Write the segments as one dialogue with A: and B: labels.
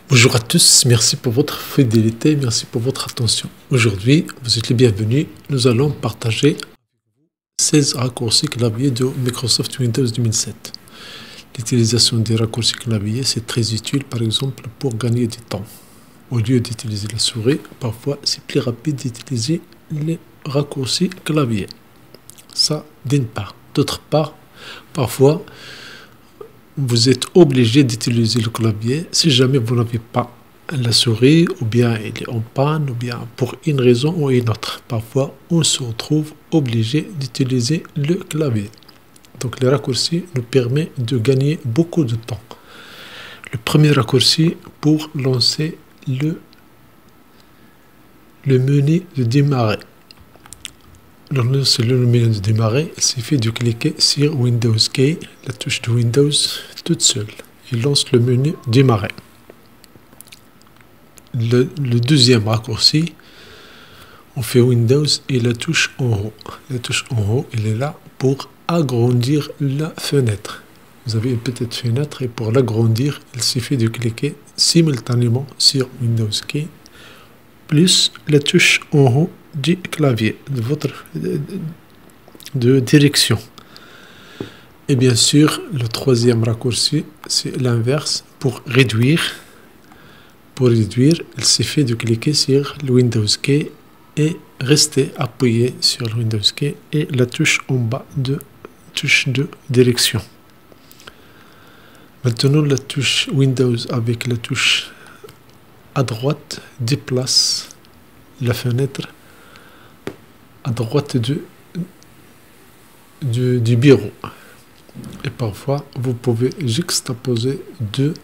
A: Bonjour à tous, merci pour votre fidélité, merci pour votre attention. Aujourd'hui, vous êtes les bienvenus. Nous allons partager 16 raccourcis clavier de Microsoft Windows 2007. L'utilisation des raccourcis clavier, c'est très utile, par exemple, pour gagner du temps. Au lieu d'utiliser la souris, parfois c'est plus rapide d'utiliser les raccourcis clavier. Ça, d'une part. D'autre part, parfois, vous êtes obligé d'utiliser le clavier si jamais vous n'avez pas la souris, ou bien il est en panne, ou bien pour une raison ou une autre. Parfois, on se retrouve obligé d'utiliser le clavier. Donc, les raccourcis nous permettent de gagner beaucoup de temps. Le premier raccourci pour lancer le menu de démarrer. C'est le menu de démarrer, il suffit de cliquer sur Windows Key, la touche de Windows toute seule. Il lance le menu démarrer. Le deuxième raccourci, on fait Windows et la touche en haut. La touche en haut, elle est là pour agrandir la fenêtre. Vous avez une petite fenêtre et pour l'agrandir, il suffit de cliquer simultanément sur Windows Key plus la touche en haut du clavier de votre direction. Et bien sûr, le troisième raccourci, c'est l'inverse. Pour réduire, il suffit de cliquer sur le Windows Key et rester appuyé sur le Windows Key et la touche en bas de touche de direction. Maintenant, la touche Windows avec la touche à droite déplace la fenêtre à droite du bureau. Et parfois, vous pouvez juxtaposer deux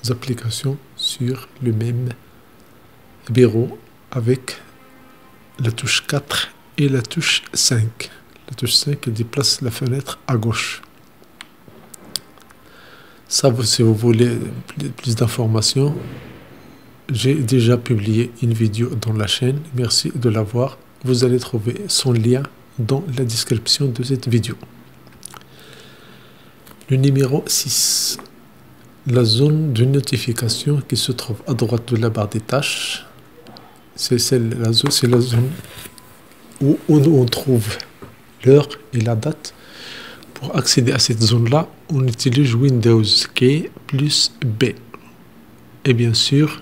A: applications sur le même bureau avec la touche 4 et la touche 5. La touche 5 déplace la fenêtre à gauche. Ça, si vous voulez plus d'informations, j'ai déjà publié une vidéo dans la chaîne. Merci de la voir. Vous allez trouver son lien dans la description de cette vidéo. Le numéro 6. La zone de notification qui se trouve à droite de la barre des tâches. C'est la zone où on trouve l'heure et la date. Pour accéder à cette zone-là, on utilise Windows Key plus B. Et bien sûr,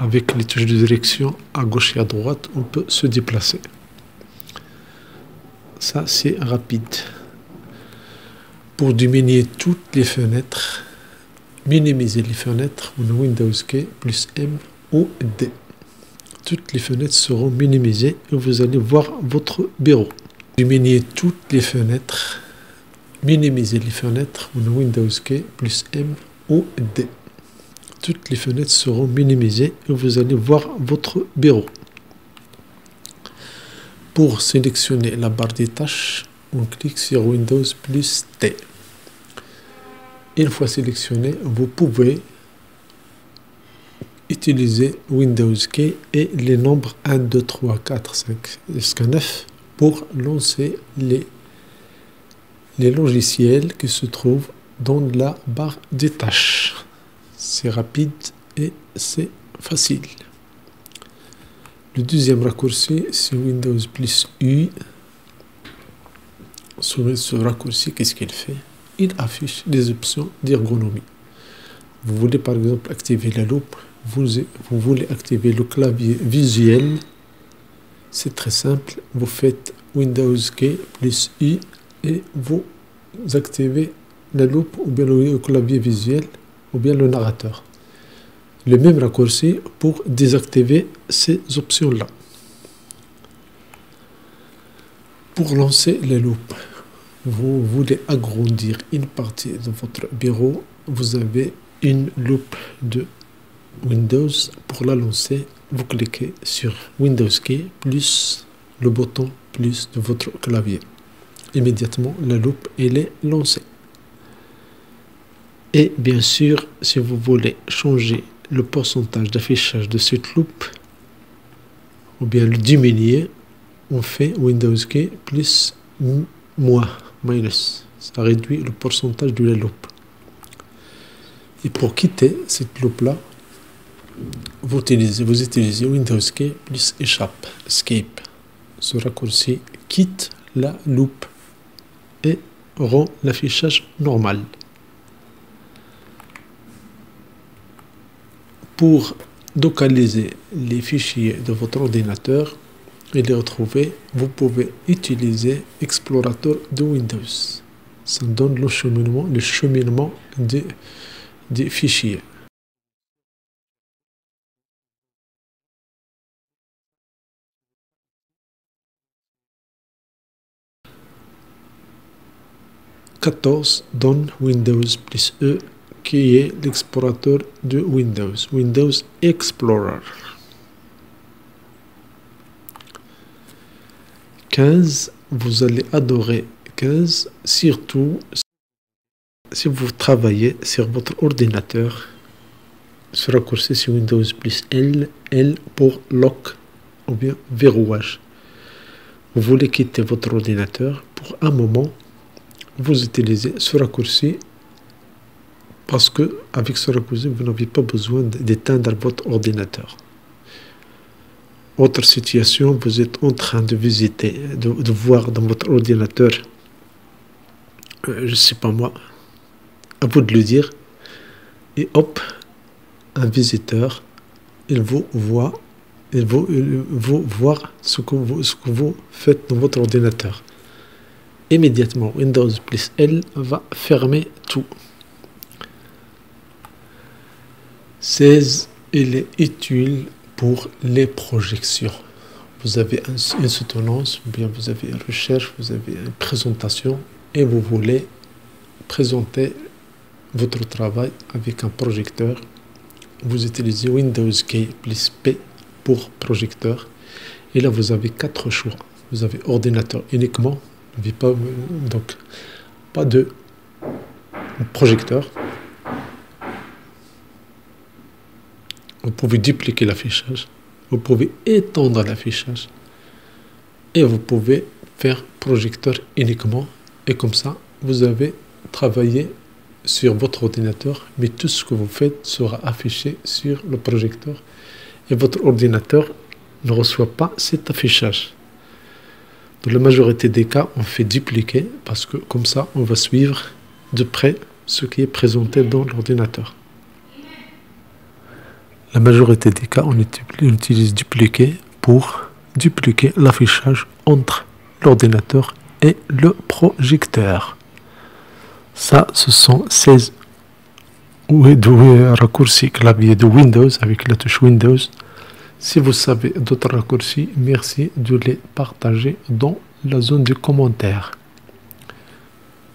A: avec les touches de direction à gauche et à droite, on peut se déplacer. Ça, c'est rapide. Pour diminuer toutes les fenêtres, minimiser les fenêtres, on a Windows Key plus M ou D. Toutes les fenêtres seront minimisées et vous allez voir votre bureau. Diminuer toutes les fenêtres, minimiser les fenêtres, on a Windows Key plus M ou D. Toutes les fenêtres seront minimisées et vous allez voir votre bureau. Pour sélectionner la barre des tâches, on clique sur Windows plus T. Une fois sélectionné, vous pouvez utiliser Windows Key et les nombres 1, 2, 3, 4, 5 jusqu'à 9 pour lancer les logiciels qui se trouvent dans la barre des tâches. C'est rapide et c'est facile. Le deuxième raccourci, c'est Windows plus U. Sur ce raccourci, qu'est-ce qu'il fait? Il affiche des options d'ergonomie. Vous voulez par exemple activer la loupe, vous voulez activer le clavier visuel. C'est très simple. Vous faites Windows Key plus U et vous activez la loupe ou bien le clavier visuel ou bien le narrateur. Le même raccourci pour désactiver ces options-là. Pour lancer la loupe, vous voulez agrandir une partie de votre bureau, vous avez une loupe de Windows. Pour la lancer, vous cliquez sur Windows Key plus le bouton plus de votre clavier. Immédiatement, la loupe elle est lancée. Et bien sûr, si vous voulez changer le pourcentage d'affichage de cette loupe, ou bien le diminuer, on fait Windows Key plus moins, minus. Ça réduit le pourcentage de la loupe. Et pour quitter cette loupe-là, vous utilisez Windows Key plus Escape. Ce raccourci quitte la loupe et rend l'affichage normal. Pour localiser les fichiers de votre ordinateur et les retrouver, vous pouvez utiliser Explorateur de Windows. Ça donne le cheminement des fichiers. Donne Windows plus E, qui est l'explorateur de Windows, Windows Explorer. 15, vous allez adorer 15, surtout si vous travaillez sur votre ordinateur. Ce raccourci c'est Windows plus L pour lock ou bien verrouillage. Vous voulez quitter votre ordinateur pour un moment, vous utilisez ce raccourci parce que avec ce raccourci vous n'avez pas besoin d'éteindre votre ordinateur. Autre situation, vous êtes en train de visiter, de voir dans votre ordinateur, je sais pas moi, à vous de le dire, et hop, un visiteur, il vous voit, il vous voir ce que vous faites dans votre ordinateur. Immédiatement, Windows plus L va fermer tout. 16, il est utile pour les projections. Vous avez une soutenance, ou bien vous avez une recherche, vous avez une présentation et vous voulez présenter votre travail avec un projecteur. Vous utilisez Windows Key plus P pour projecteur. Et là, vous avez 4 choix. Vous avez ordinateur uniquement, donc pas de projecteur. Vous pouvez dupliquer l'affichage, vous pouvez étendre l'affichage et vous pouvez faire projecteur uniquement. Et comme ça, vous avez travaillé sur votre ordinateur, mais tout ce que vous faites sera affiché sur le projecteur et votre ordinateur ne reçoit pas cet affichage. Dans la majorité des cas, on fait dupliquer parce que comme ça, on va suivre de près ce qui est présenté dans l'ordinateur. La majorité des cas, on utilise dupliquer pour dupliquer l'affichage entre l'ordinateur et le projecteur. Ça, ce sont 16 raccourcis clavier de Windows avec la touche Windows. Si vous savez d'autres raccourcis, merci de les partager dans la zone de commentaires.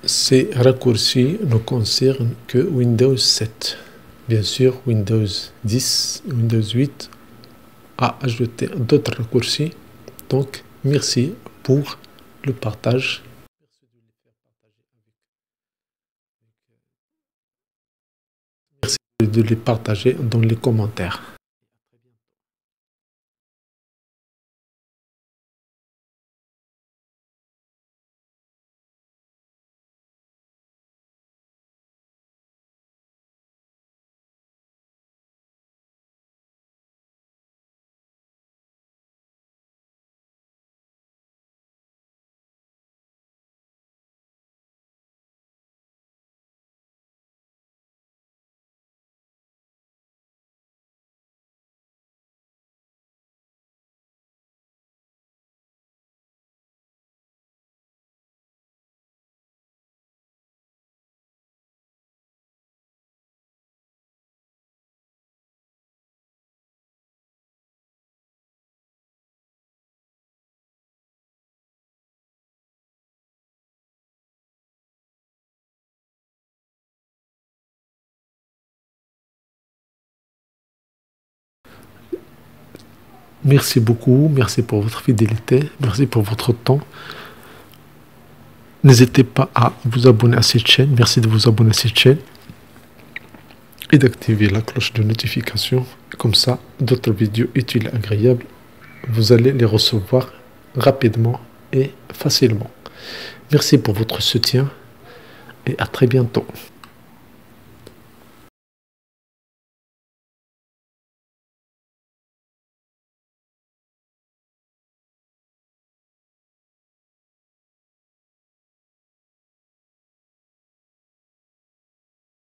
A: Ces raccourcis ne concernent que Windows 7. Bien sûr, Windows 10, Windows 8 a ajouté d'autres raccourcis. Donc, merci pour le partage. Merci de les partager dans les commentaires. Merci beaucoup, merci pour votre fidélité, merci pour votre temps. N'hésitez pas à vous abonner à cette chaîne, merci de vous abonner à cette chaîne et d'activer la cloche de notification. Comme ça, d'autres vidéos utiles et agréables, vous allez les recevoir rapidement et facilement. Merci pour votre soutien et à très bientôt.